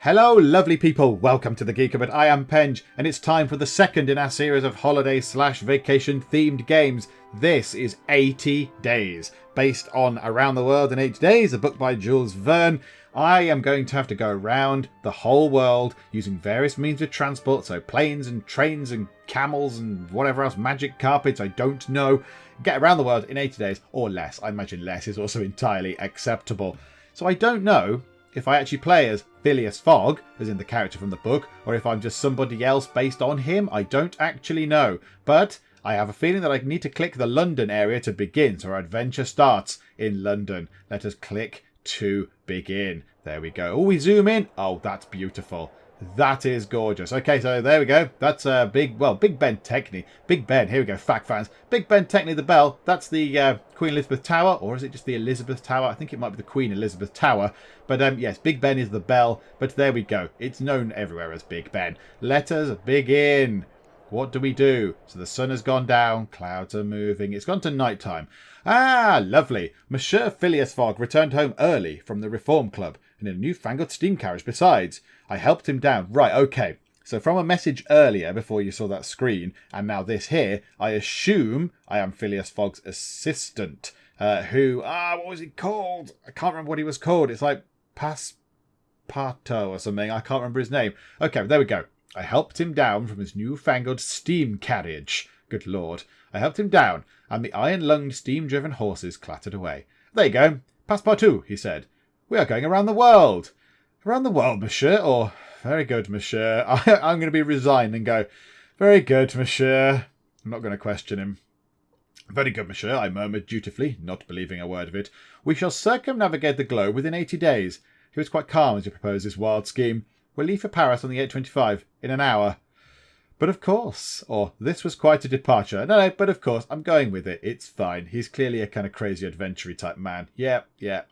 Hello lovely people, welcome to the Geek, but I am Penge and it's time for the second in our series of holiday/vacation themed games. This is 80 Days, based on Around the World in 80 Days, a book by Jules Verne. I am going to have to go around the whole world using various means of transport, so planes and trains and camels and whatever else, magic carpets, I don't know. Get around the world in 80 days or less. I imagine less is also entirely acceptable. So I don't know if I actually play as Phileas Fogg, as in the character from the book, or if I'm just somebody else based on him. I don't actually know. But I have a feeling that I need to click the London area to begin, so our adventure starts in London. Let us click to begin. There we go. Oh, we zoom in. Oh, that's beautiful. That is gorgeous. Okay, so there we go. That's Big Ben Techney. Big Ben, here we go, fact fans. Big Ben Techney, the bell, that's the Queen Elizabeth Tower, or is it just the Elizabeth Tower? I think it might be the Queen Elizabeth Tower. But yes, Big Ben is the bell, but there we go. It's known everywhere as Big Ben. Let us begin. What do we do? So the sun has gone down, clouds are moving, it's gone to night time. Ah, lovely. Monsieur Phileas Fogg returned home early from the Reform Club, and in a newfangled steam carriage besides. I helped him down. Right, okay. So from a message earlier, before you saw that screen, and now this here, I assume I am Phileas Fogg's assistant, what was he called? I can't remember what he was called. It's like Passepartout or something. I can't remember his name. Okay, there we go. I helped him down from his newfangled steam carriage. Good Lord. I helped him down, and the iron-lunged, steam-driven horses clattered away. There you go. Passepartout, he said. We are going around the world. Around the world, monsieur, or very good, monsieur. I'm going to be resigned and go, very good, monsieur. I'm not going to question him. Very good, monsieur, I murmured dutifully, not believing a word of it. We shall circumnavigate the globe within 80 days. He was quite calm as he proposed this wild scheme. We'll leave for Paris on the 8:25, in an hour. But of course, or this was quite a departure. No, but of course, I'm going with it. It's fine. He's clearly a kind of crazy adventure-y type man. Yeah,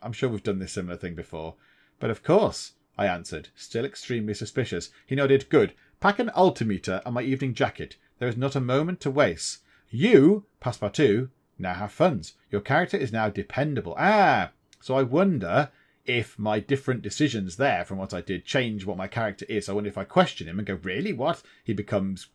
I'm sure we've done this similar thing before. But of course, I answered, still extremely suspicious. He nodded. Good. Pack an altimeter and my evening jacket. There is not a moment to waste. You, Passepartout, now have funds. Your character is now dependable. Ah, so I wonder if my different decisions there from what I did change what my character is. I wonder if I question him and go, really? What? He becomes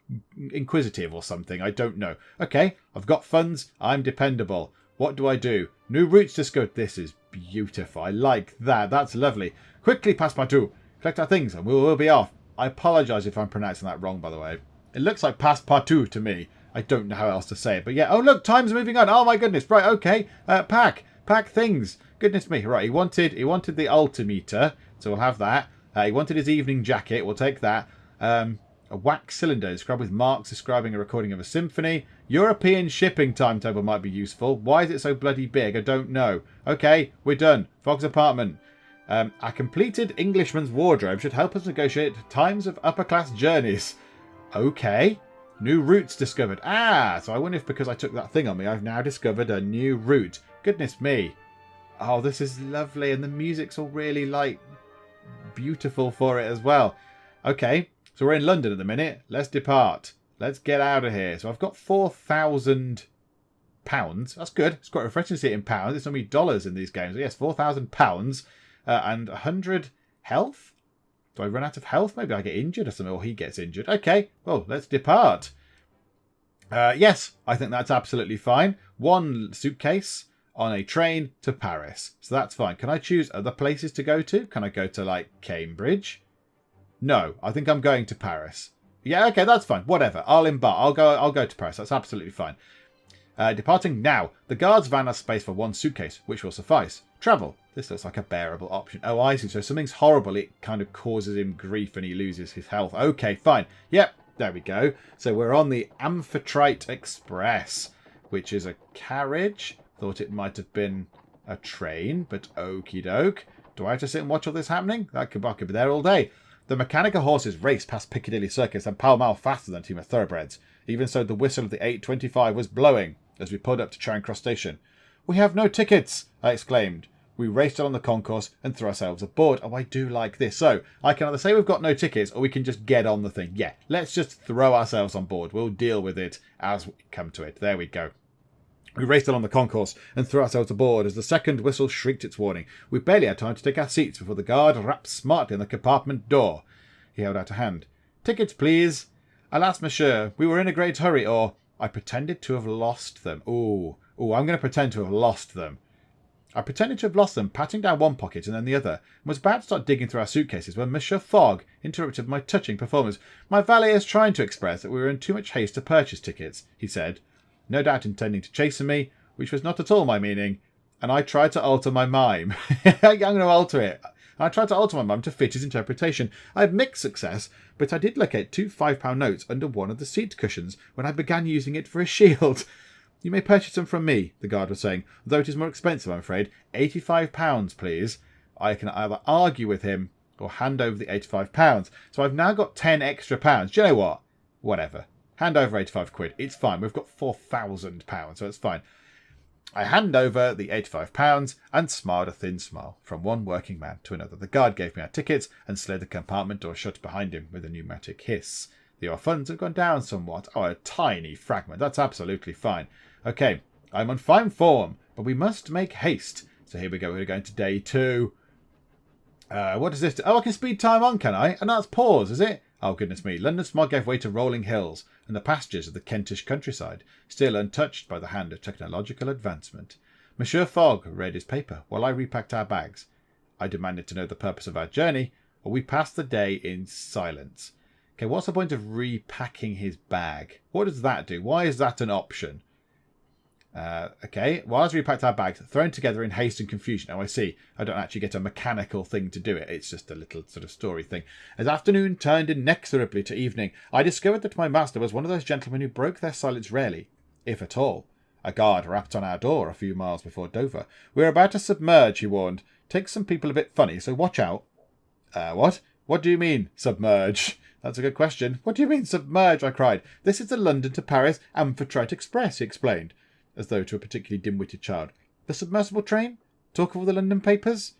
inquisitive or something. I don't know. Okay, I've got funds. I'm dependable. What do I do? New routes discovered. This is beautiful. I like that. That's lovely. Quickly, Passepartout. Collect our things and we'll be off. I apologise if I'm pronouncing that wrong, by the way. It looks like Passepartout to me. I don't know how else to say it. But yeah. Oh, look. Time's moving on. Oh, my goodness. Right. Okay. Pack things. Goodness me. Right. He wanted the altimeter. So we'll have that. He wanted his evening jacket. We'll take that. A wax cylinder described with marks describing a recording of a symphony. European shipping timetable might be useful. Why is it so bloody big? I don't know. Okay, we're done. Fogg's apartment. A completed Englishman's wardrobe should help us negotiate times of upper-class journeys. Okay. New routes discovered. Ah, so I wonder if because I took that thing on me, I've now discovered a new route. Goodness me. Oh, this is lovely. And the music's all really, beautiful for it as well. Okay. So we're in London at the minute. Let's depart. Let's get out of here. So I've got £4,000. That's good. It's quite refreshing to see it in pounds. It's only dollars in these games. So yes, £4,000 and 100 health. Do I run out of health? Maybe I get injured or something, or he gets injured. Okay, well, let's depart. Yes, I think that's absolutely fine. One suitcase on a train to Paris. So that's fine. Can I choose other places to go to? Can I go to, Cambridge? No, I think I'm going to Paris. Yeah, okay, that's fine. Whatever. I'll embark. I'll go to Paris. That's absolutely fine. Departing now. The guard's van has space for one suitcase, which will suffice. Travel. This looks like a bearable option. Oh, I see. So something's horrible. It kind of causes him grief and he loses his health. Okay, fine. Yep, there we go. So we're on the Amphitrite Express, which is a carriage. Thought it might have been a train, but okie doke. Do I have to sit and watch all this happening? I could be there all day. The mechanical horses raced past Piccadilly Circus and Pall Mall faster than a team of thoroughbreds. Even so, the whistle of the 8:25 was blowing as we pulled up to Charing Cross Station. "We have no tickets!" I exclaimed. We raced along the concourse and threw ourselves aboard. Oh, I do like this. So, I can either say we've got no tickets or we can just get on the thing. Yeah, let's just throw ourselves on board. We'll deal with it as we come to it. There we go. We raced along the concourse and threw ourselves aboard as the second whistle shrieked its warning. We barely had time to take our seats before the guard rapped smartly on the compartment door. He held out a hand. "Tickets, please." "Alas, monsieur, we were in a great hurry," or "I pretended to have lost them." Ooh, I'm going to pretend to have lost them. I pretended to have lost them, patting down one pocket and then the other, and was about to start digging through our suitcases when Monsieur Fogg interrupted my touching performance. "My valet is trying to express that we were in too much haste to purchase tickets," he said, no doubt intending to chasten me, which was not at all my meaning, and I tried to alter my mime. I'm going to alter it. I tried to alter my mime to fit his interpretation. I had mixed success, but I did locate 2 £5 notes under one of the seat cushions when I began using it for a shield. "You may purchase them from me," the guard was saying, "though it is more expensive, I'm afraid. £85, please." I can either argue with him or hand over the £85. So I've now got 10 extra pounds. Do you know what? Whatever. Hand over 85 quid. It's fine. We've got £4,000, so it's fine. I hand over the £85 and smiled a thin smile from one working man to another. The guard gave me our tickets and slid the compartment door shut behind him with a pneumatic hiss. "Your funds have gone down somewhat." "Oh, a tiny fragment. That's absolutely fine." "Okay, I'm on fine form, but we must make haste." So here we go. We're going to day 2. What is this? Oh, I can speed time on, can I? And that's pause, is it? Oh, goodness me. London smog gave way to rolling hills and the pastures of the Kentish countryside, still untouched by the hand of technological advancement. Monsieur Fogg read his paper while I repacked our bags. I demanded to know the purpose of our journey, or we passed the day in silence. Okay, what's the point of repacking his bag? What does that do? Why is that an option? Okay, whilst we repacked our bags, thrown together in haste and confusion. Oh, I see. I don't actually get a mechanical thing to do it. It's just a little sort of story thing. As afternoon turned inexorably to evening, I discovered that my master was one of those gentlemen who broke their silence rarely, if at all. A guard rapped on our door a few miles before Dover. "We're about to submerge," he warned. "Takes some people a bit funny, so watch out." What? What do you mean, submerge? That's a good question. "What do you mean, submerge?" I cried. "This is the London to Paris Amphitrite Express," he explained, as though to a particularly dim-witted child. "The submersible train? Talk of all the London papers?"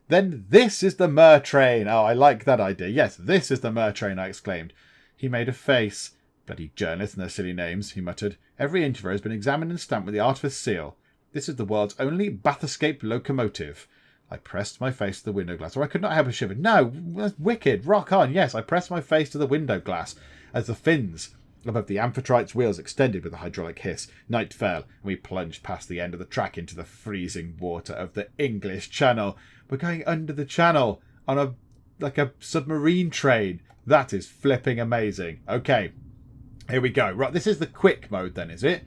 "Then this is the Mer train." Oh, I like that idea. "Yes, this is the Mer train," I exclaimed. He made a face. "Bloody journalists and their silly names," he muttered. "Every inch of her has been examined and stamped with the artifice seal. This is the world's only bath-escape locomotive." I pressed my face to the window glass, or I could not help but shiver. "No, that's wicked. Rock on." Yes, I pressed my face to the window glass as the fins above the Amphitrite's wheels extended with a hydraulic hiss. Night fell, and we plunged past the end of the track into the freezing water of the English Channel. We're going under the Channel on a submarine train. That is flipping amazing. Okay, here we go. Right, this is the quick mode then, is it?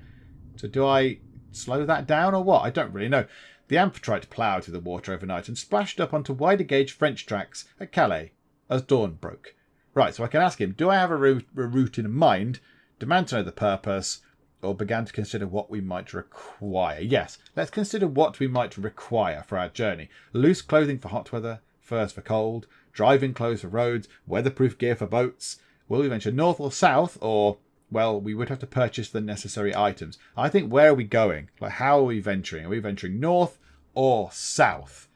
So do I slow that down or what? I don't really know. The Amphitrite ploughed through the water overnight and splashed up onto wider gauge French tracks at Calais as dawn broke. Right, so I can ask him, do I have a route in mind, demand to know the purpose, or began to consider what we might require? Yes, let's consider what we might require for our journey. Loose clothing for hot weather, furs for cold, driving clothes for roads, weatherproof gear for boats. Will we venture north or south, or, well, we would have to purchase the necessary items. I think, where are we going? Like, how are we venturing? Are we venturing north or south?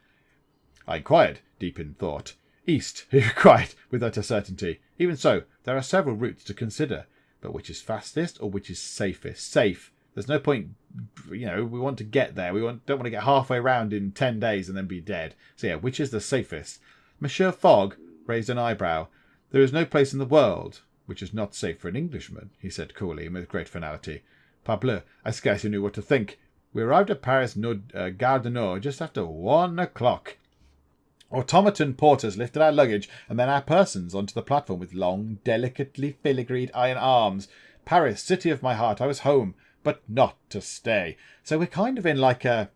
I inquired, deep in thought. East, he replied, with utter certainty. Even so, there are several routes to consider. But which is fastest or which is safest? Safe. There's no point, we want to get there. Don't want to get halfway around in 10 days and then be dead. So yeah, which is the safest? Monsieur Fogg raised an eyebrow. "There is no place in the world which is not safe for an Englishman," he said coolly and with great finality. Parbleu, I scarcely knew what to think. We arrived at Paris Gare du Nord just after 1 o'clock. Automaton porters lifted our luggage and then our persons onto the platform with long, delicately filigreed iron arms. Paris, city of my heart, I was home, but not to stay. So we're kind of in like a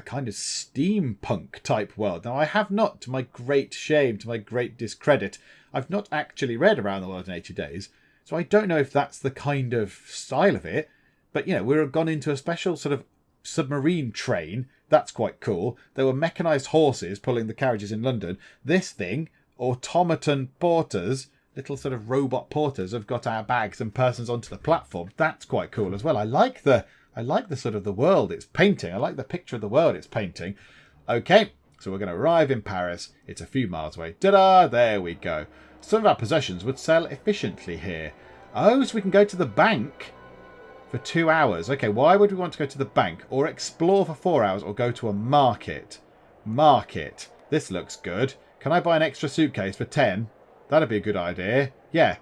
kind of steampunk type world. Now, I have not, to my great shame, to my great discredit, I've not actually read Around the World in 80 Days, so I don't know if that's the kind of style of it. But, we've gone into a special sort of submarine train. That's quite cool. There were mechanised horses pulling the carriages in London. This thing, automaton porters, little sort of robot porters, have got our bags and persons onto the platform. That's quite cool as well. I like the sort of the world it's painting. I like the picture of the world it's painting. Okay, so we're going to arrive in Paris. It's a few miles away. Ta-da! There we go. Some of our possessions would sell efficiently here. Oh, so we can go to the bank For 2 hours. Okay, why would we want to go to the bank? Or explore for 4 hours or go to a market? Market. This looks good. Can I buy an extra suitcase for 10? That'd be a good idea. Yeah.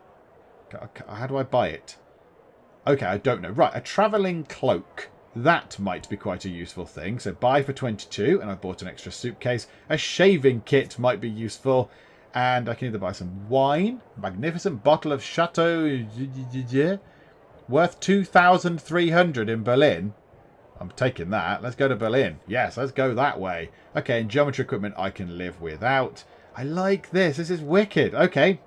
How do I buy it? Okay, I don't know. Right, a travelling cloak. That might be quite a useful thing. So buy for 22, and I've bought an extra suitcase. A shaving kit might be useful. And I can either buy some wine. Magnificent bottle of Chateau... worth 2,300 in Berlin. I'm taking that. Let's go to Berlin. Yes, let's go that way. Okay, and geometry equipment I can live without. I like this. This is wicked. Okay.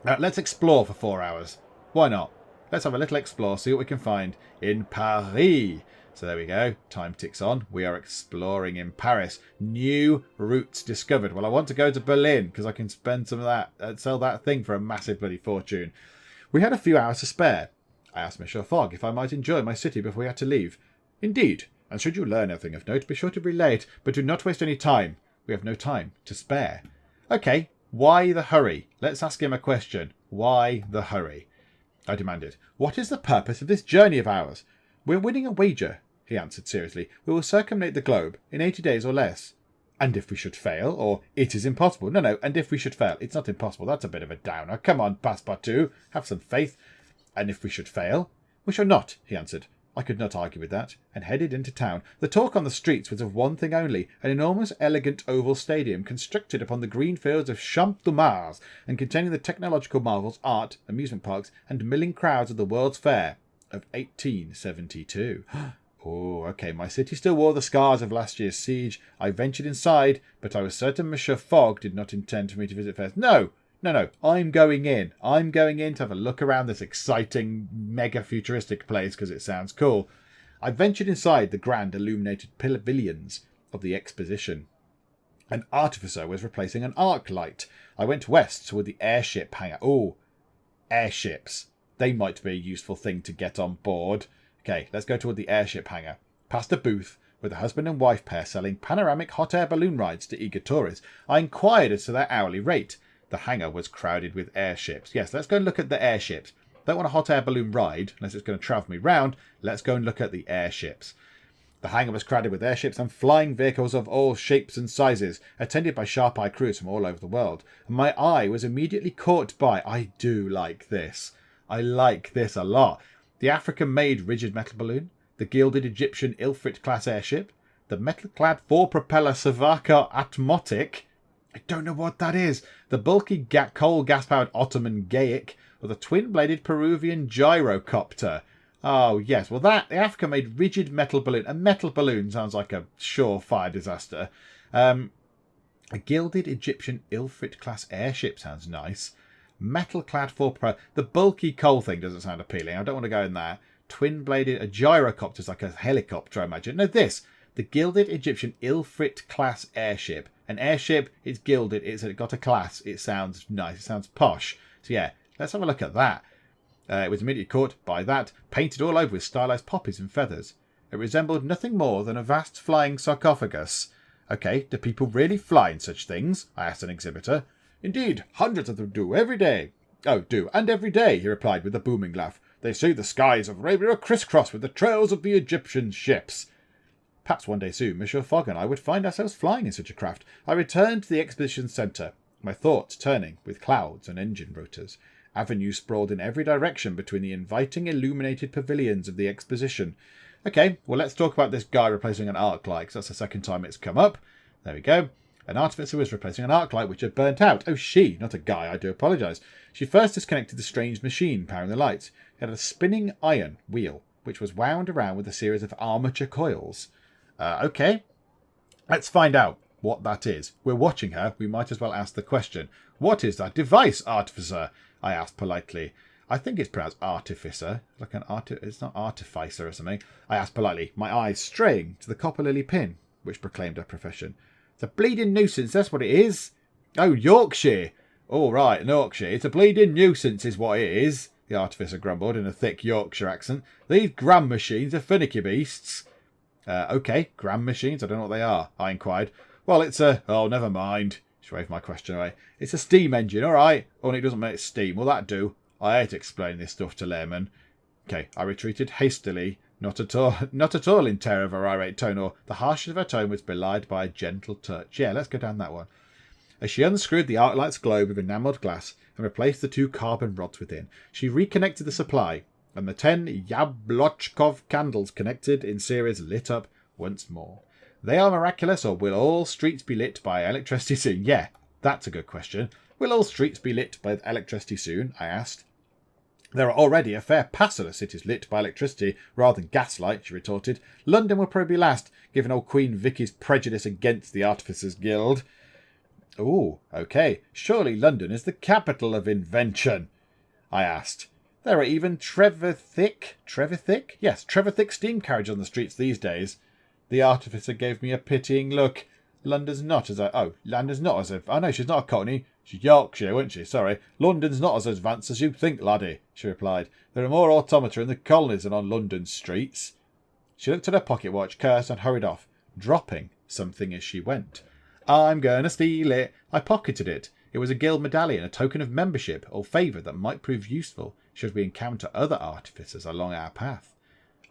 Let's explore for 4 hours. Why not? Let's have a little explore, see what we can find in Paris. So there we go. Time ticks on. We are exploring in Paris. New routes discovered. Well, I want to go to Berlin because I can spend some of that, sell that thing for a massive bloody fortune. We had a few hours to spare. I asked Monsieur Fogg if I might enjoy my city before we had to leave. Indeed, and should you learn anything of note, be sure to relay it, but do not waste any time. We have no time to spare. Okay, why the hurry? Let's ask him a question. Why the hurry? I demanded. What is the purpose of this journey of ours? We're winning a wager, he answered seriously. We will circumnavigate the globe in 80 days or less. And if we should fail, or it is impossible. No, and if we should fail. It's not impossible. That's a bit of a downer. Come on, Passepartout. Have some faith. And if we should fail? We shall not, he answered. I could not argue with that, and headed into town. The talk on the streets was of one thing only, an enormous, elegant oval stadium constructed upon the green fields of Champ de Mars, and containing the technological marvels, art, amusement parks, and milling crowds of the World's Fair of 1872. Oh, okay, my city still wore the scars of last year's siege. I ventured inside, but I was certain Monsieur Fogg did not intend for me to visit fairs. No, I'm going in. I'm going in to have a look around this exciting, mega-futuristic place because it sounds cool. I ventured inside the grand illuminated pavilions of the exposition. An artificer was replacing an arc light. I went west toward the airship hangar. Oh, airships. They might be a useful thing to get on board. Okay, let's go toward the airship hangar. Past a booth with a husband and wife pair selling panoramic hot air balloon rides to eager tourists. I inquired as to their hourly rate. The hangar was crowded with airships. Yes, let's go and look at the airships. Don't want a hot air balloon ride, unless it's going to travel me round. Let's go and look at the airships. The hangar was crowded with airships and flying vehicles of all shapes and sizes, attended by sharp-eyed crews from all over the world. And my eye was immediately caught by... I do like this. I like this a lot. The African-made rigid metal balloon, the gilded Egyptian Ilfrit-class airship, the metal-clad four-propeller Savaka Atmotic... I don't know what that is. The bulky coal gas-powered Ottoman Geek, or the twin-bladed Peruvian gyrocopter. Oh, yes. Well, the Africa-made rigid metal balloon. A metal balloon sounds like a surefire disaster. A gilded Egyptian Ilfrit-class airship sounds nice. Metal-clad four-propeller. The bulky coal thing doesn't sound appealing. I don't want to go in there. Twin-bladed... A gyrocopter is like a helicopter, I imagine. No, this. The gilded Egyptian Ilfrit-class airship. An airship, it's gilded, it's got a class. It sounds nice, it sounds posh. So yeah, let's have a look at that. It was immediately caught by that, painted all over with stylized poppies and feathers. It resembled nothing more than a vast flying sarcophagus. Okay, do people really fly in such things? I asked an exhibitor. Indeed, hundreds of them do every day. Oh, do, and every day, he replied with a booming laugh. They say the skies of Arabia are crisscrossed with the trails of the Egyptian ships. Perhaps one day soon, Monsieur Fogg and I would find ourselves flying in such a craft. I returned to the exposition centre, my thoughts turning with clouds and engine rotors. Avenues sprawled in every direction between the inviting illuminated pavilions of the exposition. Okay, well, let's talk about this guy replacing an arc light, 'cause that's the second time it's come up. There we go. An artificer was replacing an arc light which had burnt out. Oh, she, not a guy, I do apologise. She first disconnected the strange machine powering the lights. It had a spinning iron wheel, which was wound around with a series of armature coils. Okay, let's find out what that is. We're watching her. We might as well ask the question. What is that device, artificer? I asked politely. I think it's pronounced artificer. Like an it's not artificer or something. I asked politely, my eyes straying to the copper lily pin, which proclaimed her profession. It's a bleeding nuisance, that's what it is. Oh, Yorkshire. All right, Yorkshire. It's a bleeding nuisance is what it is, the artificer grumbled in a thick Yorkshire accent. These gram machines are finicky beasts. Okay, gram machines, I don't know what they are, I inquired. Well, it's a... Oh, never mind. She waved my question away. It's a steam engine, all right. Only it doesn't make steam. Will that do? I hate explaining this stuff to laymen. Okay, I retreated hastily, not at all in terror of her irate tone, or the harshness of her tone was belied by a gentle touch. Yeah, let's go down that one. As she unscrewed the Arclight's globe of enamelled glass and replaced the 2 carbon rods within, she reconnected the supply, and the 10 Yablochkov candles connected in series lit up once more. They are miraculous, or will all streets be lit by electricity soon? Yeah, that's a good question. Will all streets be lit by electricity soon? I asked. There are already a fair passel of cities lit by electricity rather than gaslight, she retorted. London will probably be last, given old Queen Vicky's prejudice against the Artificers Guild. Ooh, okay. Surely London is the capital of invention, I asked. There are even Trevithick? Yes, Trevithick steam carriages on the streets these days. The Artificer gave me a pitying look. London's not as oh, no, she's not a Cockney. She's Yorkshire, wasn't she? Sorry. London's not as advanced as you think, laddie, she replied. There are more automata in the colonies than on London streets. She looked at her pocket watch, cursed, and hurried off, dropping something as she went. I'm going to steal it. I pocketed it. It was a guild medallion, a token of membership or favour that might prove useful should we encounter other artificers along our path.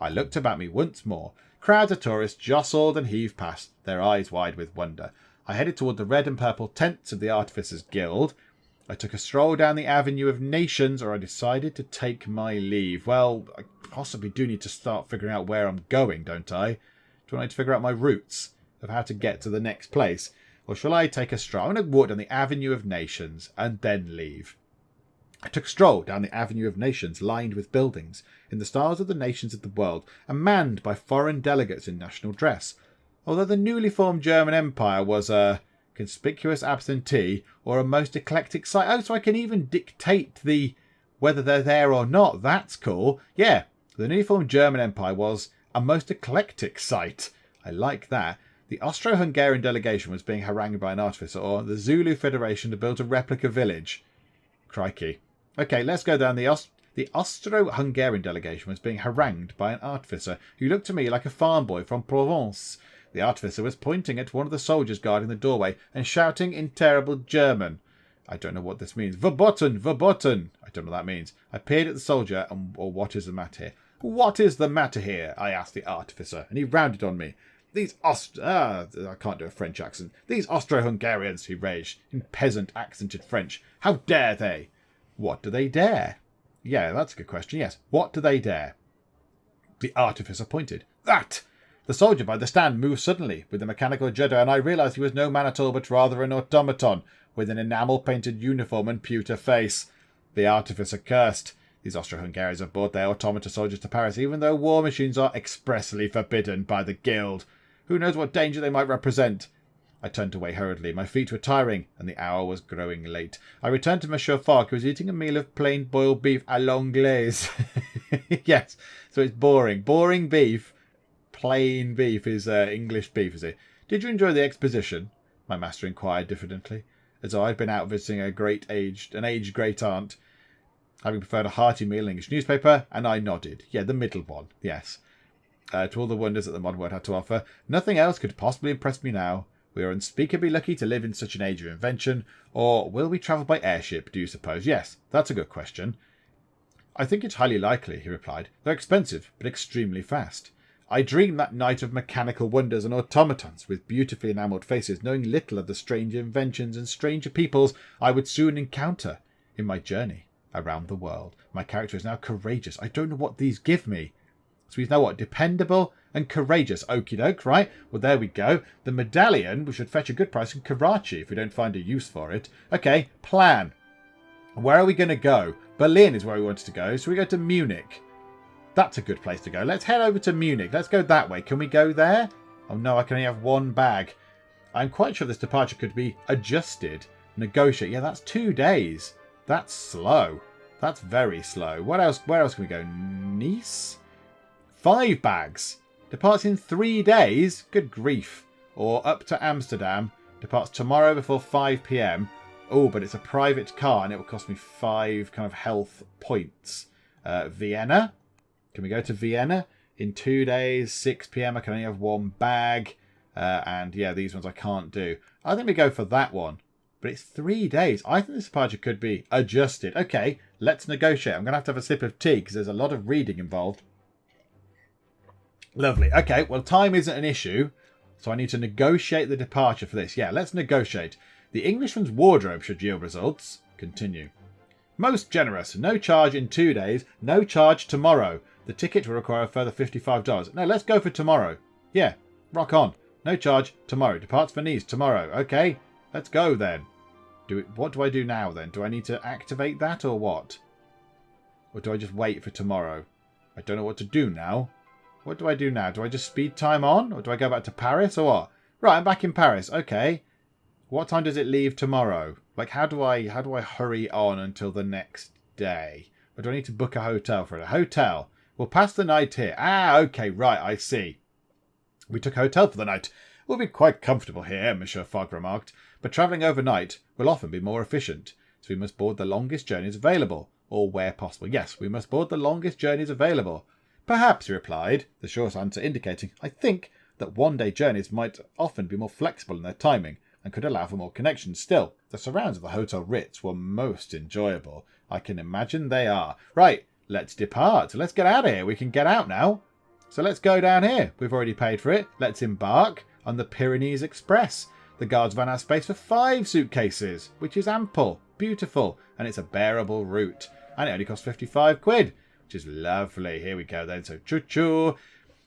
I looked about me once more. Crowds of tourists jostled and heaved past, their eyes wide with wonder. I headed toward the red and purple tents of the Artificers Guild. I took a stroll down the Avenue of Nations, or I decided to take my leave. Well, I possibly do need to start figuring out where I'm going, don't I? Do I need to figure out my routes of how to get to the next place? Or shall I take a stroll? I'm going to walk down the Avenue of Nations and then leave. I took a stroll down the Avenue of Nations, lined with buildings, in the styles of the nations of the world, and manned by foreign delegates in national dress. Although the newly formed German Empire was a conspicuous absentee or a most eclectic sight. Oh, so I can even dictate whether they're there or not. That's cool. Yeah, the newly formed German Empire was a most eclectic sight. I like that. The Austro-Hungarian delegation was being harangued by an artificer, or the Zulu Federation to build a replica village. Crikey. Okay, let's go down. The Austro-Hungarian delegation was being harangued by an artificer who looked to me like a farm boy from Provence. The artificer was pointing at one of the soldiers guarding the doorway and shouting in terrible German. I don't know what this means. Verboten, verboten. I don't know what that means. I peered at the soldier, or what is the matter here? What is the matter here? I asked the artificer, and he rounded on me. I can't do a French accent. These Austro-Hungarians, he raged, in peasant accented French. How dare they? What do they dare? Yeah, that's a good question, yes. What do they dare? The artificer pointed. That! The soldier by the stand moved suddenly, with a mechanical judder, and I realised he was no man at all, but rather an automaton, with an enamel-painted uniform and pewter face. The artificer cursed. These Austro-Hungarians have brought their automata soldiers to Paris, even though war machines are expressly forbidden by the guild. Who knows what danger they might represent? I turned away hurriedly. My feet were tiring, and the hour was growing late. I returned to Monsieur Fogg, who was eating a meal of plain boiled beef à l'anglaise. Yes, so it's boring. Boring beef. Plain beef is English beef, is it? Did you enjoy the exposition? My master inquired diffidently, as though I had been out visiting an aged great-aunt, having preferred a hearty meal in English newspaper, and I nodded. Yeah, the middle one, yes. To all the wonders that the modern world had to offer, nothing else could possibly impress me now. We are unspeakably lucky to live in such an age of invention. Or will we travel by airship, do you suppose? Yes, that's a good question. I think it's highly likely, he replied. They're expensive, but extremely fast. I dreamed that night of mechanical wonders and automatons with beautifully enamelled faces, knowing little of the strange inventions and stranger peoples I would soon encounter in my journey around the world. My character is now courageous. I don't know what these give me. So he's now what? Dependable and courageous. Okie doke, right? Well, there we go. The medallion, we should fetch a good price in Karachi if we don't find a use for it. Okay, plan. Where are we going to go? Berlin is where we wanted to go. So we go to Munich. That's a good place to go. Let's head over to Munich. Let's go that way. Can we go there? Oh no, I can only have one bag. I'm quite sure this departure could be adjusted. Negotiate. Yeah, that's 2 days. That's slow. That's very slow. What else? Where else can we go? Nice? 5 bags. Departs in 3 days? Good grief. Or up to Amsterdam. Departs tomorrow before 5 p.m. Oh, but it's a private car and it will cost me 5 kind of health points. Vienna? Can we go to Vienna? In 2 days, 6 p.m. I can only have 1 bag. And yeah, these ones I can't do. I think we go for that one. But it's 3 days. I think this departure could be adjusted. Okay, let's negotiate. I'm going to have a sip of tea because there's a lot of reading involved. Lovely. Okay, well, time isn't an issue. So I need to negotiate the departure for this. Yeah, let's negotiate. The Englishman's wardrobe should yield results. Continue. Most generous. No charge in 2 days. No charge tomorrow. The ticket will require a further $55. No, let's go for tomorrow. Yeah, rock on. No charge tomorrow. Departs for Nice tomorrow. Okay, let's go then. What do I do now then? Do I need to activate that or what? Or do I just wait for tomorrow? I don't know what to do now. What do I do now? Do I just speed time on? Or do I go back to Paris or what? Right, I'm back in Paris. Okay. What time does it leave tomorrow? Like, how do I hurry on until the next day? Or do I need to book a hotel for it? A hotel. We'll pass the night here. Ah, okay, right, I see. We took a hotel for the night. We'll be quite comfortable here, Monsieur Fogg remarked. But travelling overnight will often be more efficient. So we must board the longest journeys available. Or where possible. Yes, we must board the longest journeys available. Perhaps, he replied, the short answer indicating, I think that one-day journeys might often be more flexible in their timing and could allow for more connections. Still, the surrounds of the Hotel Ritz were most enjoyable. I can imagine they are. Right, let's depart. Let's get out of here. We can get out now. So let's go down here. We've already paid for it. Let's embark on the Pyrenees Express. The guards ran out of space for 5 suitcases, which is ample, beautiful, and it's a bearable route. And it only costs 55 quid. Which is lovely. Here we go then. So choo-choo.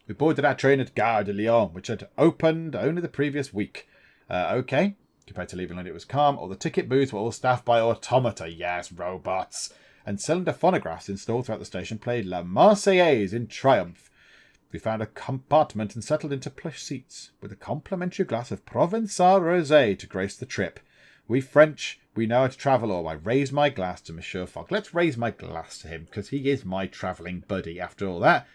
We boarded our train at Gare de Lyon, which had opened only the previous week. Okay. Compared to leaving when it was calm, all the ticket booths were all staffed by automata. Yes, robots. And cylinder phonographs installed throughout the station played La Marseillaise in triumph. We found a compartment and settled into plush seats, with a complimentary glass of Provençal rosé to grace the trip. We French, we know how to travel, or I raise my glass to Monsieur Fogg. Let's raise my glass to him, because he is my travelling buddy after all that.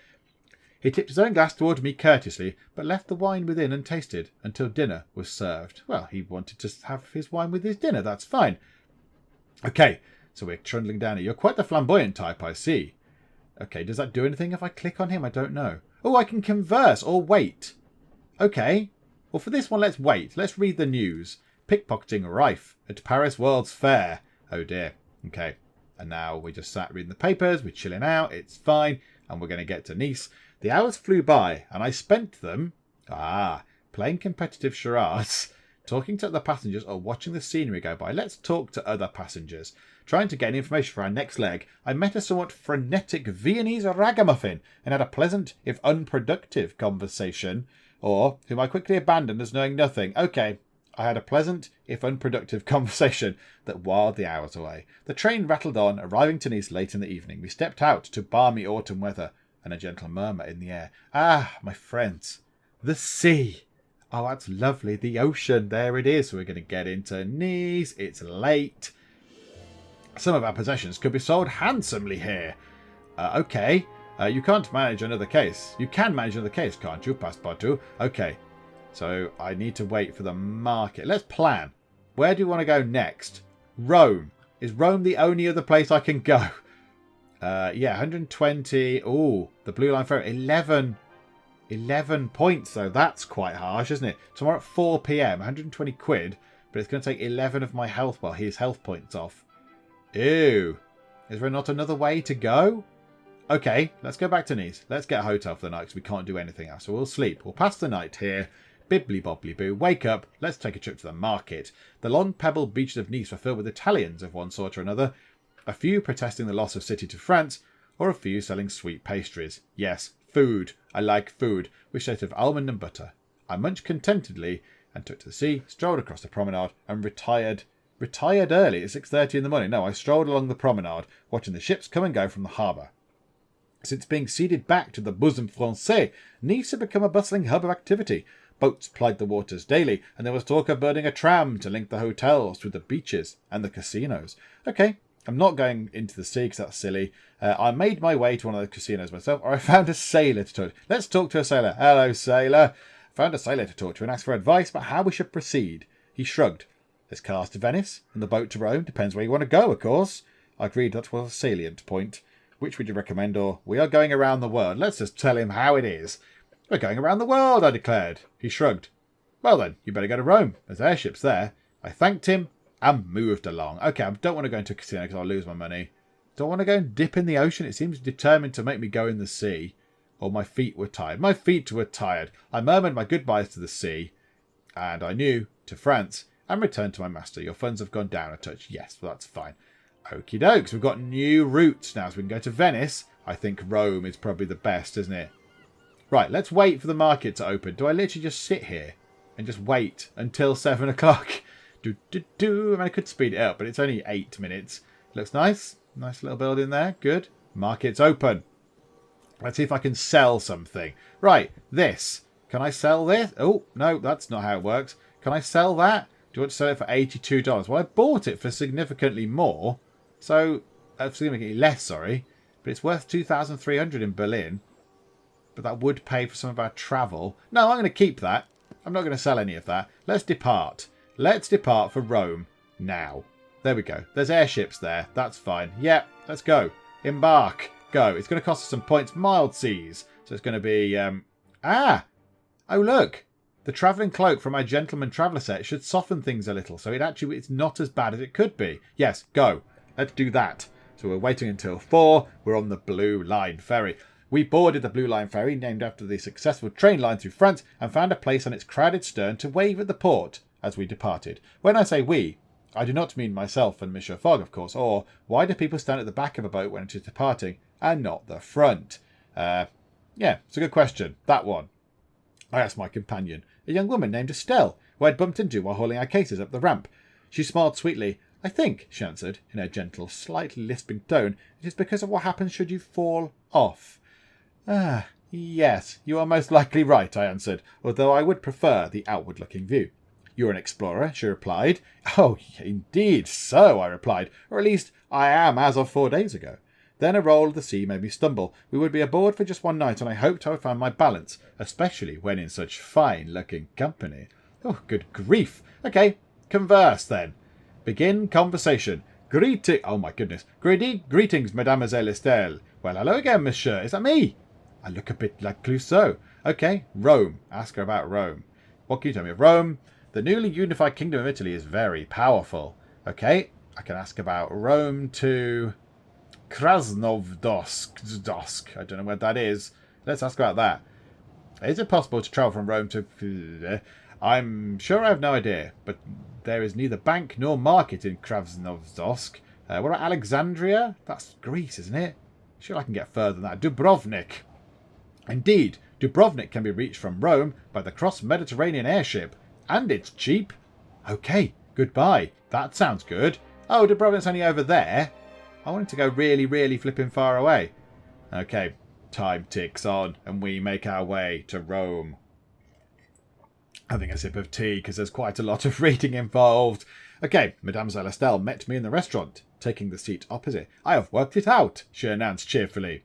He tipped his own glass toward me courteously, but left the wine within untasted until dinner was served. Well, he wanted to have his wine with his dinner, that's fine. Okay, so we're trundling down here. You're quite the flamboyant type, I see. Okay, does that do anything if I click on him? I don't know. Oh, I can converse or wait. Okay, well for this one, let's wait. Let's read the news. Pickpocketing rife at Paris World's Fair. Oh dear. Okay. And now we just sat reading the papers. We're chilling out. It's fine. And we're going to get to Nice. The hours flew by and I spent them, playing competitive charades, talking to other passengers or watching the scenery go by. Let's talk to other passengers. Trying to gain information for our next leg, I met a somewhat frenetic Viennese ragamuffin and had a pleasant, if unproductive, conversation, or whom I quickly abandoned as knowing nothing. Okay. I had a pleasant, if unproductive, conversation that whiled the hours away. The train rattled on, arriving to Nice late in the evening. We stepped out to balmy autumn weather and a gentle murmur in the air. Ah, my friends, the sea. Oh, that's lovely. The ocean. There it is. So we're going to get into Nice. It's late. Some of our possessions could be sold handsomely here. Okay. You can't manage another case. You can manage another case, can't you, Passepartout? Okay. So I need to wait for the market. Let's plan. Where do you want to go next? Rome. Is Rome the only other place I can go? Yeah, 120. Oh, the Blue Line Ferry. 11 points, though. That's quite harsh, isn't it? Tomorrow at 4 p.m. 120 quid. But it's going to take 11 of my health. Well, his health points off. Ew. Is there not another way to go? Okay, let's go back to Nice. Let's get a hotel for the night because we can't do anything else. So we'll sleep. We'll pass the night here. Bibbly bobbly boo. Wake up. Let's take a trip to the market. The long pebbled beaches of Nice were filled with Italians of one sort or another. A few protesting the loss of city to France, or a few selling sweet pastries. Yes, food. I like food. Which tasted of almond and butter. I munched contentedly and took to the sea, strolled across the promenade, and retired early at 6:30 in the morning. No, I strolled along the promenade, watching the ships come and go from the harbour. Since being ceded back to the bosom français, Nice had become a bustling hub of activity. Boats plied the waters daily, and there was talk of building a tram to link the hotels with the beaches and the casinos. Okay, I'm not going into the sea because that's silly. I made my way to one of the casinos myself, or I found a sailor to talk to. Let's talk to a sailor. Hello, sailor. I found a sailor to talk to and asked for advice about how we should proceed. He shrugged. There's cars to Venice and the boat to Rome. Depends where you want to go, of course. I agreed that was a salient point. Which would you recommend, or we are going around the world? Let's just tell him how it is. We're going around the world, I declared. He shrugged. Well then, you better go to Rome. There's airships there. I thanked him and moved along. Okay, I don't want to go into a casino because I'll lose my money. Don't want to go and dip in the ocean. It seems determined to make me go in the sea. Or my feet were tired. My feet were tired. I murmured my goodbyes to the sea. And I knew to France and returned to my master. Your funds have gone down a touch. Yes, well, that's fine. Okie dokes. We've got new routes now. So we can go to Venice. I think Rome is probably the best, isn't it? Right, let's wait for the market to open. Do I literally just sit here and just wait until 7 o'clock? I mean, I could speed it up, but it's only 8 minutes. Looks nice. Nice little building there. Good. Market's open. Let's see if I can sell something. Right, this. Can I sell this? Oh, no, that's not how it works. Can I sell that? Do you want to sell it for $82? Well, I bought it for significantly more. So, significantly less, sorry. But it's worth $2,300 in Berlin. But that would pay for some of our travel. No, I'm going to keep that. I'm not going to sell any of that. Let's depart. Let's depart for Rome now. There we go. There's airships there. That's fine. Yep, let's go. Embark. Go. It's going to cost us some points. Mild seas. So it's going to be... Oh, look. The travelling cloak from my gentleman traveller set should soften things a little. So it's not as bad as it could be. Yes, go. Let's do that. So we're waiting until 4. We're on the Blue Line Ferry. We boarded the Blue Line Ferry, named after the successful train line through France, and found a place on its crowded stern to wave at the port as we departed. When I say we, I do not mean myself and Monsieur Fogg, of course, or why do people stand at the back of a boat when it is departing and not the front? Yeah, it's a good question. That one. I asked my companion, a young woman named Estelle, who I had bumped into while hauling our cases up the ramp. She smiled sweetly. I think, she answered, in her gentle, slightly lisping tone, it is because of what happens should you fall off. Ah, yes, you are most likely right, I answered, although I would prefer the outward-looking view. You're an explorer, she replied. Oh, indeed so, I replied, or at least I am as of 4 days ago. Then a roll of the sea made me stumble. We would be aboard for just one night, and I hoped I would find my balance, especially when in such fine-looking company. Oh, good grief. Okay, converse, then. Begin conversation. Oh, my goodness. Greetings, Mademoiselle Estelle. Well, hello again, monsieur. Is that me? I look a bit like Clouseau. Okay, Rome. Ask her about Rome. What can you tell me of Rome? The newly unified kingdom of Italy is very powerful. Okay, I can ask about Rome to Krasnovodsk. I don't know where that is. Let's ask about that. Is it possible to travel from Rome to... I'm sure I have no idea, but there is neither bank nor market in Krasnovodsk. What about Alexandria? That's Greece, isn't it? Sure I can get further than that. Dubrovnik. Indeed, Dubrovnik can be reached from Rome by the cross-Mediterranean airship. And it's cheap. Okay, goodbye. That sounds good. Oh, Dubrovnik's only over there. I wanted to go really, really flipping far away. Okay, time ticks on and we make our way to Rome. Having a sip of tea because there's quite a lot of reading involved. Okay, Mademoiselle Estelle met me in the restaurant, taking the seat opposite. I have worked it out, she announced cheerfully.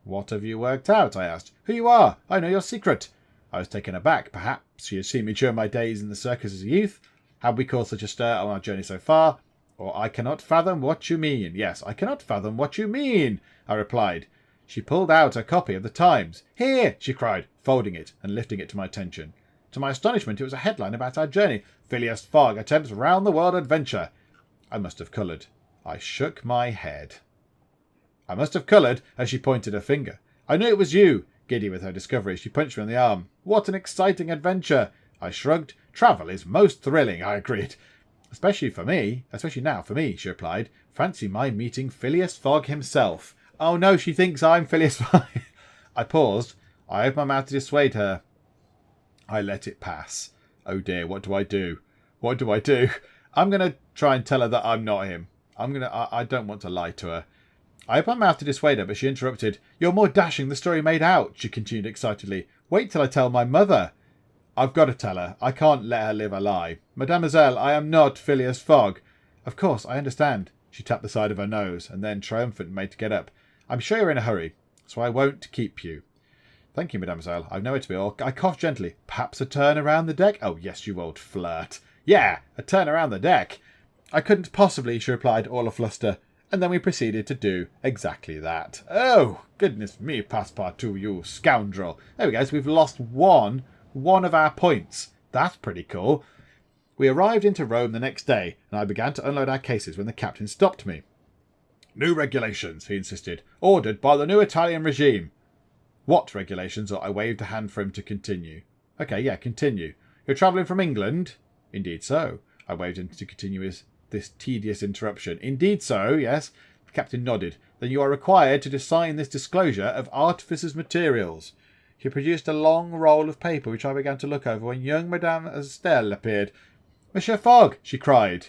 What have you worked out? I asked. Who you are. I know your secret. I was taken aback. Perhaps she had seen me during my days in the circus as a youth. Had we caused such a stir on our journey so far? Or I cannot fathom what you mean. Yes, I cannot fathom what you mean, I replied. She pulled out a copy of the Times. Here, she cried, folding it and lifting it to my attention. To my astonishment, it was a headline about our journey. Phileas Fogg attempts round-the-world adventure. I must have coloured. I shook my head. I must have coloured as she pointed her finger. I knew it was you. Giddy with her discovery, she punched me on the arm. What an exciting adventure! I shrugged. Travel is most thrilling, I agreed. Especially now for me, she replied. Fancy my meeting Phileas Fogg himself. Oh no, she thinks I'm Phileas Fogg. I paused. I opened my mouth to dissuade her. I let it pass. Oh dear, what do I do? What do I do? I'm going to try and tell her that I'm not him. I don't want to lie to her. I opened my mouth to dissuade her, but she interrupted. You're more dashing than the story made out, she continued excitedly. Wait till I tell my mother. I've got to tell her. I can't let her live a lie. Mademoiselle, I am not Phileas Fogg. Of course, I understand. She tapped the side of her nose, and then, triumphant, made to get up. I'm sure you're in a hurry, so I won't keep you. Thank you, mademoiselle. I've nowhere to be. Or I coughed gently. Perhaps a turn around the deck? Oh, yes, you old flirt. Yeah, a turn around the deck. I couldn't possibly, she replied, all afluster. And then we proceeded to do exactly that. Oh, goodness me, Passepartout, you scoundrel. There we go. So we've lost one of our points. That's pretty cool. We arrived into Rome the next day, and I began to unload our cases when the captain stopped me. New regulations, he insisted, ordered by the new Italian regime. What regulations? I waved a hand for him to continue. Okay, yeah, continue. You're travelling from England? Indeed so. I waved him to continue this tedious interruption. Indeed so, yes. The captain nodded. Then you are required to sign this disclosure of artificers' materials. He produced a long roll of paper which I began to look over when young Madame Estelle appeared. Monsieur Fogg, she cried.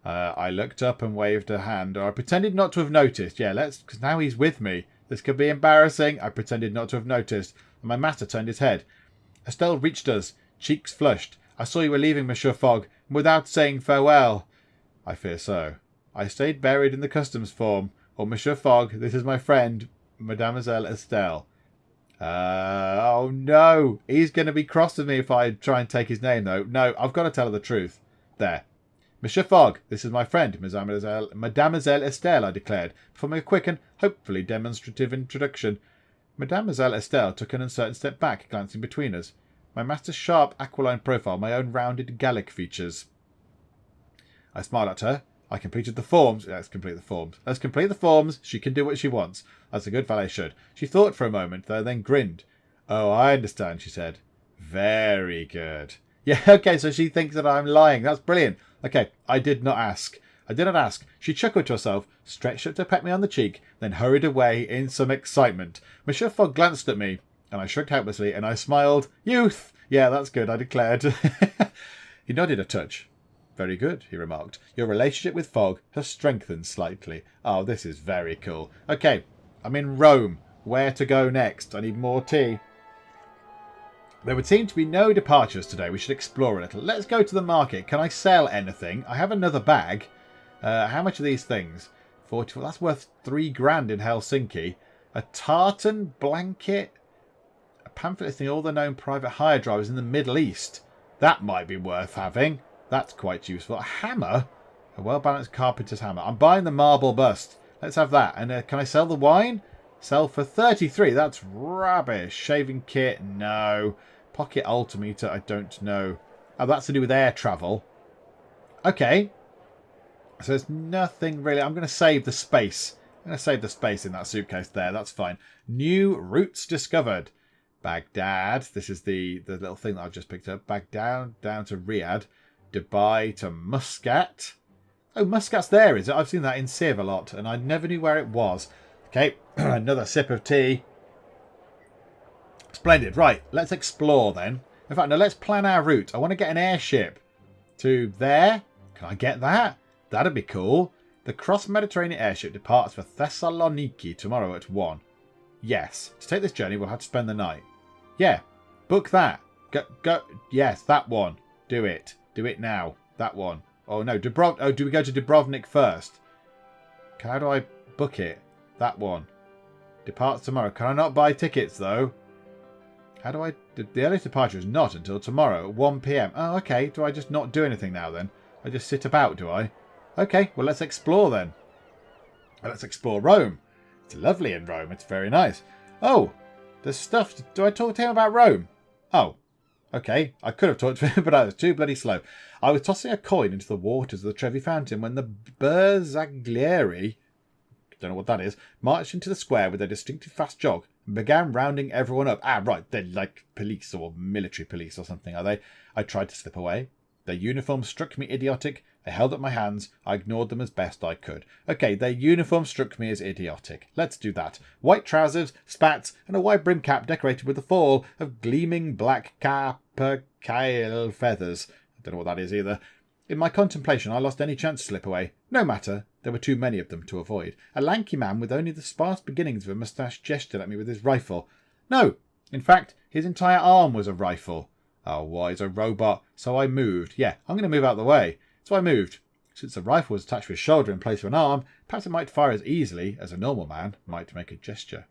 I looked up and waved a hand, or I pretended not to have noticed. Yeah, because now he's with me. This could be embarrassing. I pretended not to have noticed, and my master turned his head. Estelle reached us, cheeks flushed. I saw you were leaving, Monsieur Fogg, without saying farewell. I fear so. I stayed buried in the customs form. Or, Monsieur Fogg, this is my friend, Mademoiselle Estelle. Oh no, he's going to be cross with me if I try and take his name, though. No, I've got to tell her the truth. There. Monsieur Fogg, this is my friend, Mademoiselle Estelle, I declared, performing a quick and hopefully demonstrative introduction. Mademoiselle Estelle took an uncertain step back, glancing between us. My master's sharp, aquiline profile, my own rounded Gallic features. I smiled at her. I completed the forms. Let's complete the forms. Let's complete the forms. She can do what she wants. As a good valet should. She thought for a moment, though, then grinned. Oh, I understand, she said. Very good. Yeah, okay, so she thinks that I'm lying. That's brilliant. Okay, I did not ask. I did not ask. She chuckled to herself, stretched up to pet me on the cheek, then hurried away in some excitement. Monsieur Fogg glanced at me, and I shrugged helplessly, and I smiled. Youth! Yeah, that's good, I declared. He nodded a touch. Very good, he remarked. Your relationship with Fogg has strengthened slightly. Oh, this is very cool. Okay, I'm in Rome. Where to go next? I need more tea. There would seem to be no departures today. We should explore a little. Let's go to the market. Can I sell anything? I have another bag. How much are these things? 44. That's worth $3,000 in Helsinki. A tartan blanket. A pamphlet listing all the known private hire drivers in the Middle East. That might be worth having. That's quite useful. A hammer? A well-balanced carpenter's hammer. I'm buying the marble bust. Let's have that. And can I sell the wine? Sell for 33. That's rubbish. Shaving kit? No. Pocket altimeter? I don't know. Oh, that's to do with air travel. Okay. So there's nothing really. I'm going to save the space. I'm going to save the space in that suitcase there. That's fine. New routes discovered. Baghdad. This is the little thing that I've just picked up. Baghdad down to Riyadh. Dubai to Muscat. Oh, Muscat's there, is it? I've seen that in Civ a lot, and I never knew where it was. Okay, another sip of tea. Splendid. Right, let's explore then. In fact, no, let's plan our route. I want to get an airship to there. Can I get that? That'd be cool. The cross-Mediterranean airship departs for Thessaloniki tomorrow at 1. Yes. To take this journey, we'll have to spend the night. Yeah, book that. Go. Yes, that one. Do it. Do it now. That one. Oh, no. do we go to Dubrovnik first? How do I book it? That one. Departs tomorrow. Can I not buy tickets, though? How do I... The earliest departure is not until tomorrow at 1 p.m. Oh, okay. Do I just not do anything now, then? I just sit about, do I? Okay. Well, let's explore, then. Let's explore Rome. It's lovely in Rome. It's very nice. Oh, there's stuff. Do I talk to him about Rome? Oh. Okay, I could have talked to him, but I was too bloody slow. I was tossing a coin into the waters of the Trevi Fountain when the Bersaglieri, don't know what that is, marched into the square with a distinctive fast jog and began rounding everyone up. Ah, right, they're like police or military police or something, are they? I tried to slip away. Their uniforms struck me idiotic. I held up my hands. I ignored them as best I could. Okay, their uniform struck me as idiotic. Let's do that. White trousers, spats, and a wide brim cap decorated with a fall of gleaming black capercaille feathers. I don't know what that is either. In my contemplation, I lost any chance to slip away. No matter. There were too many of them to avoid. A lanky man with only the sparse beginnings of a moustache gestured at me with his rifle. No, in fact, his entire arm was a rifle. Oh, why, he's a robot. So I moved. Yeah, I'm going to move out of the way. So I moved. Since the rifle was attached to his shoulder in place of an arm, perhaps it might fire as easily as a normal man might make a gesture.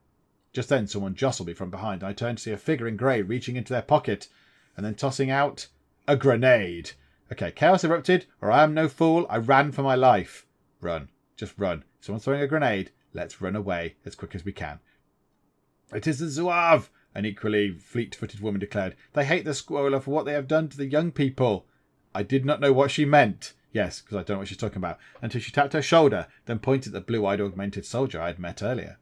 Just then someone jostled me from behind, and I turned to see a figure in grey reaching into their pocket and then tossing out a grenade. Okay, chaos erupted, or I am no fool. I ran for my life. Run. Just run. Someone's throwing a grenade. Let's run away as quick as we can. It is the Zouave, an equally fleet-footed woman declared. They hate the Squola for what they have done to the young people. I did not know what she meant. Yes, because I don't know what she's talking about. Until she tapped her shoulder, then pointed at the blue-eyed augmented soldier I had met earlier.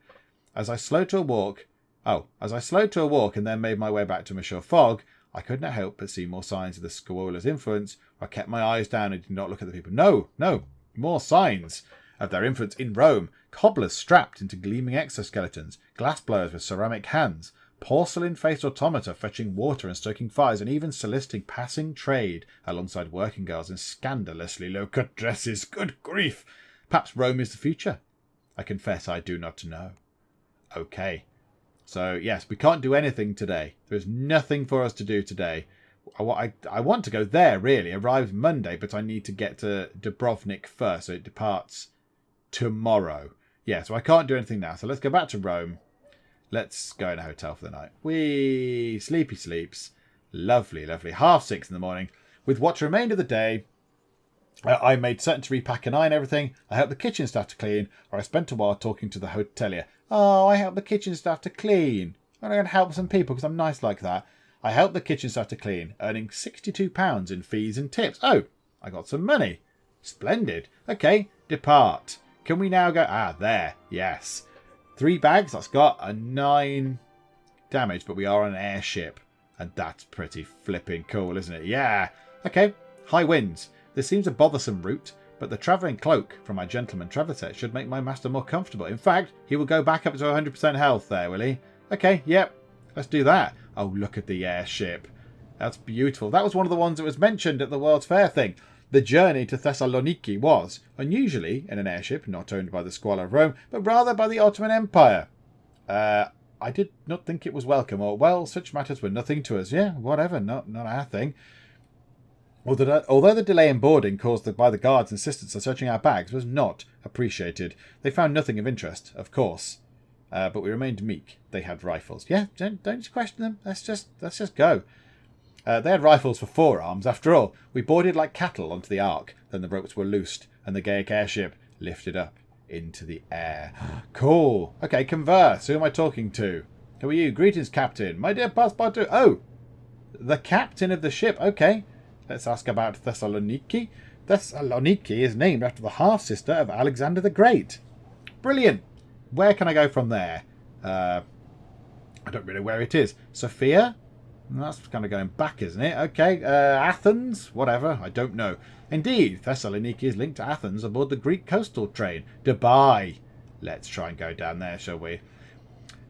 As I slowed to a walk and then made my way back to Monsieur Fogg, I could not help but see more signs of the Squalor's influence. I kept my eyes down and did not look at the people. No, more signs of their influence in Rome. Cobblers strapped into gleaming exoskeletons, glass blowers with ceramic hands, porcelain-faced automata fetching water and stoking fires, and even soliciting passing trade alongside working girls in scandalously low-cut dresses. Good grief! Perhaps Rome is the future. I confess I do not know. Okay. So, yes, we can't do anything today. There is nothing for us to do today. I want to go there, really. It arrives Monday, but I need to get to Dubrovnik first, so it departs tomorrow. Yeah, so I can't do anything now. So let's go back to Rome. Let's go in a hotel for the night. Whee! Sleepy sleeps. Lovely, lovely. 6:30 in the morning. With what remained of the day, I made certain to repack and iron everything. I helped the kitchen staff to clean, or I spent a while talking to the hotelier. Oh, I helped the kitchen staff to clean. I'm going to help some people because I'm nice like that. I helped the kitchen staff to clean, earning £62 in fees and tips. Oh, I got some money. Splendid. Okay, depart. Can we now go? Ah, there. Yes. 3 bags. That's got a 9 damage, but we are on an airship. And that's pretty flipping cool, isn't it? Yeah. Okay. High winds. This seems a bothersome route, but the travelling cloak from my gentleman traveller set should make my master more comfortable. In fact, he will go back up to 100% health there, will he? Okay, yep. Let's do that. Oh, look at the airship. That's beautiful. That was one of the ones that was mentioned at the World's Fair thing. The journey to Thessaloniki was, unusually, in an airship not owned by the squalor of Rome, but rather by the Ottoman Empire. I did not think it was welcome, or, well, such matters were nothing to us. Yeah, whatever, not our thing. Although the delay in boarding caused by the guards' insistence on searching our bags was not appreciated. They found nothing of interest, of course. But we remained meek. They had rifles. Yeah, don't question them. Let's just go. They had rifles for forearms. After all, we boarded like cattle onto the ark. Then the ropes were loosed, and the Geek airship lifted up into the air. Cool. Okay, converse. Who am I talking to? Who are you? Greetings, Captain. My dear Passepartout. Oh, the captain of the ship. Okay. Let's ask about Thessaloniki. Thessaloniki is named after the half-sister of Alexander the Great. Brilliant. Where can I go from there? I don't really know where it is. Sophia? That's kind of going back, isn't it? Okay. Athens? Whatever. I don't know. Indeed, Thessaloniki is linked to Athens aboard the Greek coastal train. Dubai. Let's try and go down there, shall we?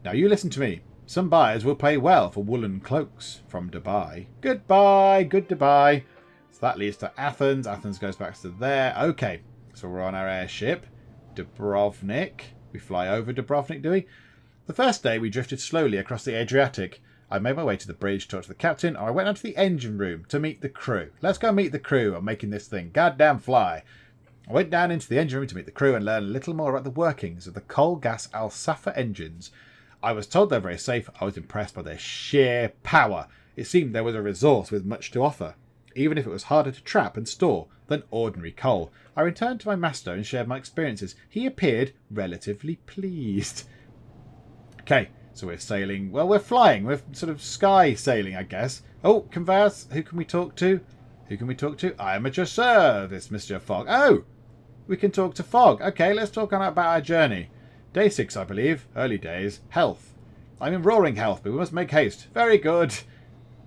Now, you listen to me. Some buyers will pay well for woolen cloaks from Dubai. Goodbye. Good Dubai. So that leads to Athens. Athens goes back to there. Okay. So we're on our airship. Dubrovnik. We fly over Dubrovnik, do we? The first day we drifted slowly across the Adriatic. I made my way to the bridge, talked to the captain, or I went out to the engine room to meet the crew. Let's go meet the crew. I'm making this thing goddamn fly. I went down into the engine room to meet the crew and learn a little more about the workings of the coal gas Alsafa engines. I was told they're very safe. I was impressed by their sheer power. It seemed there was a resource with much to offer, even if it was harder to trap and store than ordinary coal. I returned to my master and shared my experiences. He appeared relatively pleased. Okay, so we're sailing. Well, we're flying. We're sort of sky sailing, I guess. Oh, converse. Who can we talk to? Who can we talk to? I am at your service, Mr. Fogg. Oh, we can talk to Fogg. Okay, let's talk about our journey. Day 6, I believe. Early days. Health. I'm in roaring health, but we must make haste. Very good.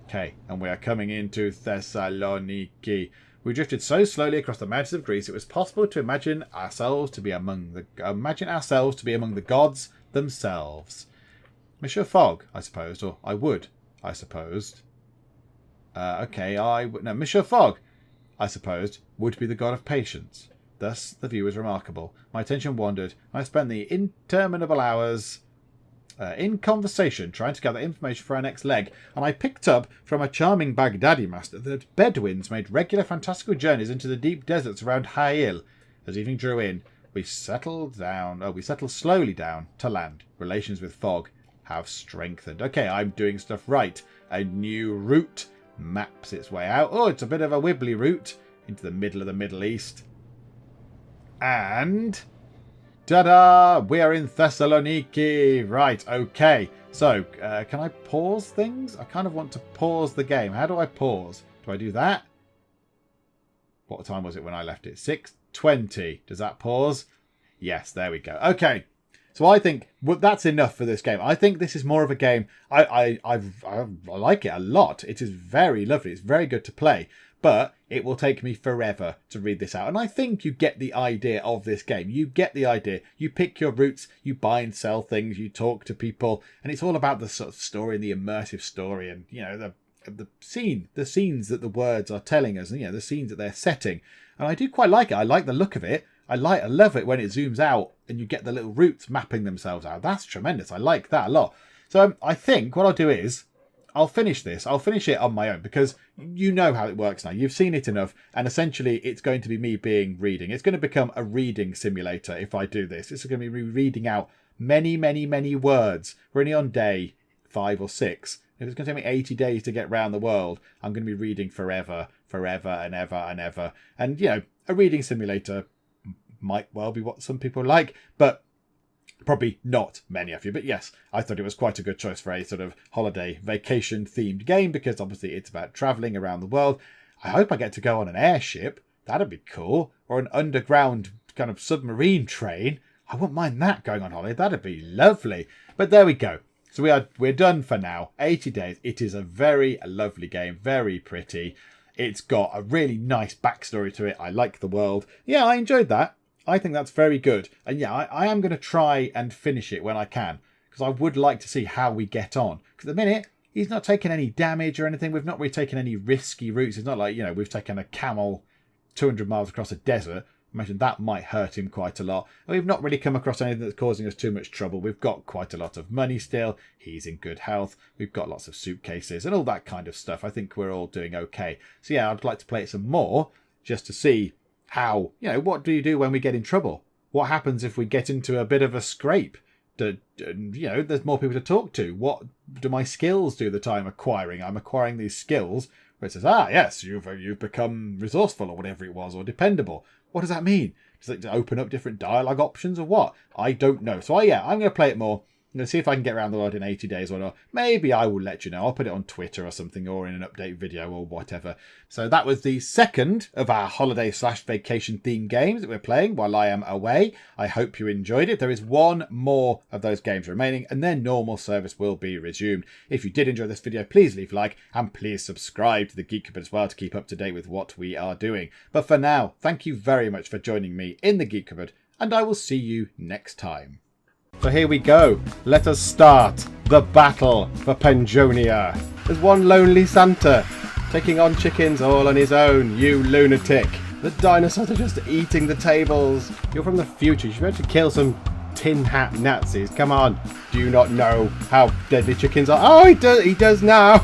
Okay, and we are coming into Thessaloniki. We drifted so slowly across the mountains of Greece, it was possible to imagine ourselves to be among the gods themselves. Monsieur Fogg, I supposed, or I would, I supposed. No, Monsieur Fogg, I supposed, would be the god of patience. Thus, the view was remarkable. My attention wandered, and I spent the interminable hours in conversation trying to gather information for our next leg, and I picked up from a charming Baghdadi master that Bedouins made regular fantastical journeys into the deep deserts around Hail. As evening drew in, we settled slowly down to land. Relations with Fogg have strengthened. Okay, I'm doing stuff right. A new route maps its way out. Oh, it's a bit of a wibbly route into the middle of the Middle East. And ta-da! We are in Thessaloniki. Right, okay. So, can I pause things? I kind of want to pause the game. How do I pause? Do I do that? What time was it when I left it? 6:20. Does that pause? Yes, there we go. Okay. So I think that's enough for this game. I think this is more of a game. I like it a lot. It is very lovely. It's very good to play. But it will take me forever to read this out. And I think you get the idea of this game. You get the idea. You pick your routes. You buy and sell things. You talk to people. And it's all about the sort of story and the immersive story. And, you know, the scenes that the words are telling us. And, you know, the scenes that they're setting. And I do quite like it. I like the look of it. I love it when it zooms out and you get the little routes mapping themselves out. That's tremendous. I like that a lot. So I think what I'll do is I'll finish this. I'll finish it on my own because you know how it works now. You've seen it enough. And essentially it's going to be me reading. It's going to become a reading simulator if I do this. It's going to be reading out many, many, many words. We're only on day 5 or 6. If it's going to take me 80 days to get round the world, I'm going to be reading forever and ever and ever. And, you know, a reading simulator might well be what some people like, but probably not many of you. But yes, I thought it was quite a good choice for a sort of holiday vacation themed game because obviously it's about travelling around the world. I hope I get to go on an airship. That'd be cool. Or an underground kind of submarine train. I wouldn't mind that going on holiday. That'd be lovely. But there we go. So we're done for now. 80 days. It is a very lovely game. Very pretty. It's got a really nice backstory to it. I like the world. Yeah, I enjoyed that. I think that's very good. And yeah, I am going to try and finish it when I can. Because I would like to see how we get on. Because at the minute, he's not taking any damage or anything. We've not really taken any risky routes. It's not like, you know, we've taken a camel 200 miles across a desert. I imagine that might hurt him quite a lot. And we've not really come across anything that's causing us too much trouble. We've got quite a lot of money still. He's in good health. We've got lots of suitcases and all that kind of stuff. I think we're all doing okay. So yeah, I'd like to play it some more just to see how, you know, what do you do when we get in trouble? What happens if we get into a bit of a scrape? You know, there's more people to talk to. What do my skills do that I'm acquiring? I'm acquiring these skills where it says, yes, you've become resourceful or whatever it was, or dependable. What does that mean? Does it open up different dialogue options or what? I don't know. So I'm going to play it more. I'm going to see if I can get around the world in 80 days or not. Maybe I will let you know. I'll put it on Twitter or something or in an update video or whatever. So that was the second of our holiday/vacation themed games that we're playing while I am away. I hope you enjoyed it. There is one more of those games remaining and then normal service will be resumed. If you did enjoy this video, please leave a like and please subscribe to the Geek Cupboard as well to keep up to date with what we are doing. But for now, thank you very much for joining me in the Geek Cupboard and I will see you next time. So here we go. Let us start the battle for Penjonia. There's one lonely Santa taking on chickens all on his own, you lunatic. The dinosaurs are just eating the tables. You're from the future. You should be able to kill some tin hat Nazis. Come on. Do you not know how deadly chickens are? Oh, he does now.